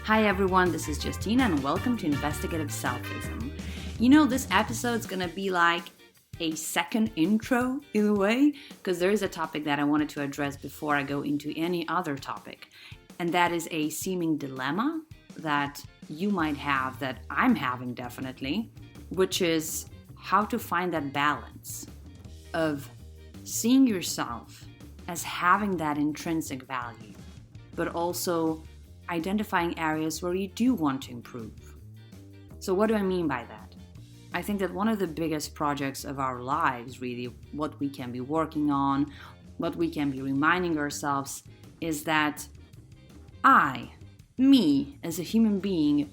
Hi everyone, this is Justina and welcome to Investigative Selfism. This episode's gonna be like a second intro in a way, because there is a topic that I wanted to address before I go into any other topic. And that is a seeming dilemma that you might have, that I'm having definitely, which is how to find that balance of seeing yourself as having that intrinsic value, but also identifying areas where you do want to improve. So what do I mean by that? I think that one of the biggest projects of our lives, really, what we can be working on, what we can be reminding ourselves, is that me, as a human being,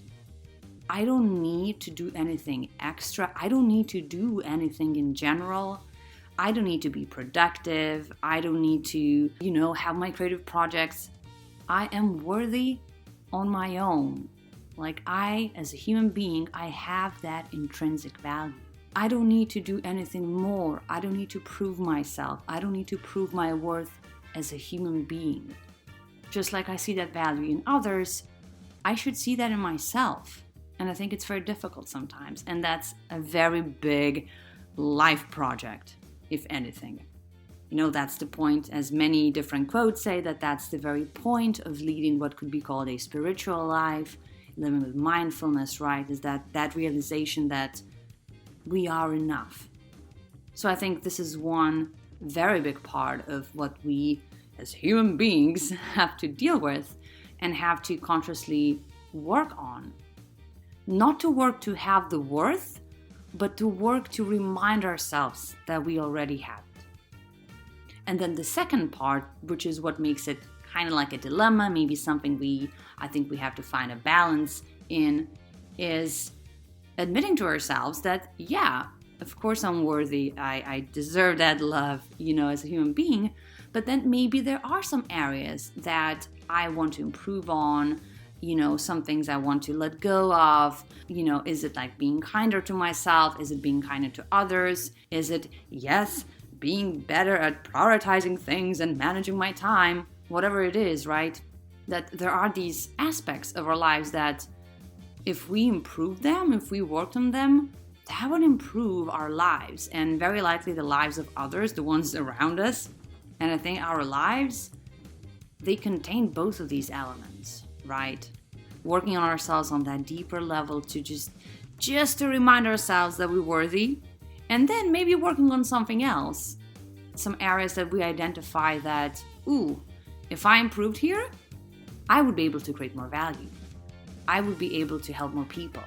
I don't need to do anything extra. I don't need to do anything in general. I don't need to be productive. I don't need to, have my creative projects. I am worthy on my own. Like as a human being, I have that intrinsic value. I don't need to do anything more. I don't need to prove myself. I don't need to prove my worth as a human being. Just like I see that value in others, I should see that in myself. And I think it's very difficult sometimes. And that's a very big life project, if anything. That's the point, as many different quotes say, that's the very point of leading what could be called a spiritual life, living with mindfulness, right? Is that realization that we are enough. So I think this is one very big part of what we as human beings have to deal with and have to consciously work on. Not to work to have the worth, but to work to remind ourselves that we already have it. And then the second part, which is what makes it kind of like a dilemma, maybe something I think we have to find a balance in, is admitting to ourselves that, yeah, of course I'm worthy, I deserve that love, as a human being, but then maybe there are some areas that I want to improve on, some things I want to let go of, is it like being kinder to myself? Is it being kinder to others? Is it, being better at prioritizing things and managing my time? Whatever it is, right? That there are these aspects of our lives that if we improve them, if we worked on them, that would improve our lives and very likely the lives of others, the ones around us. And I think our lives, they contain both of these elements, right? Working on ourselves on that deeper level to just to remind ourselves that we're worthy, and then maybe working on something else, some areas that we identify that, if I improved here, I would be able to create more value. I would be able to help more people.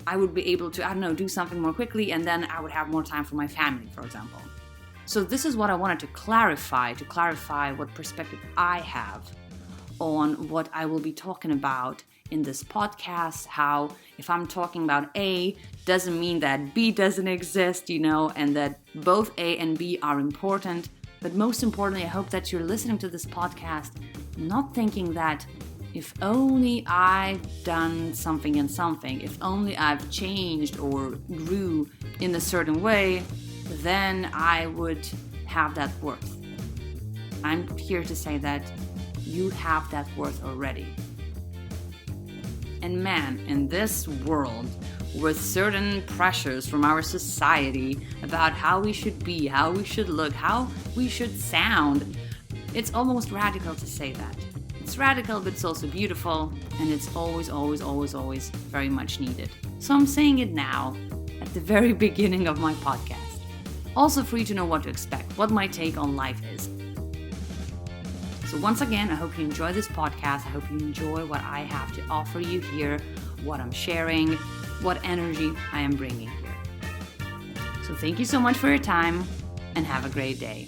I would be able to, do something more quickly, and then I would have more time for my family, for example. So this is what I wanted to clarify what perspective I have on what I will be talking about in this podcast, how if I'm talking about A, doesn't mean that B doesn't exist, and that both A and B are important. But most importantly, I hope that you're listening to this podcast not thinking that if only I've done something and something, if only I've changed or grew in a certain way, then I would have that worth. I'm here to say that you have that worth already. And man, in this world, with certain pressures from our society about how we should be, how we should look, how we should sound, it's almost radical to say that. It's radical, but it's also beautiful, and it's always, always, always, always very much needed. So I'm saying it now, at the very beginning of my podcast. Also for you to know what to expect, what my take on life is. So once again, I hope you enjoy this podcast. I hope you enjoy what I have to offer you here, what I'm sharing, what energy I am bringing here. So thank you so much for your time and have a great day.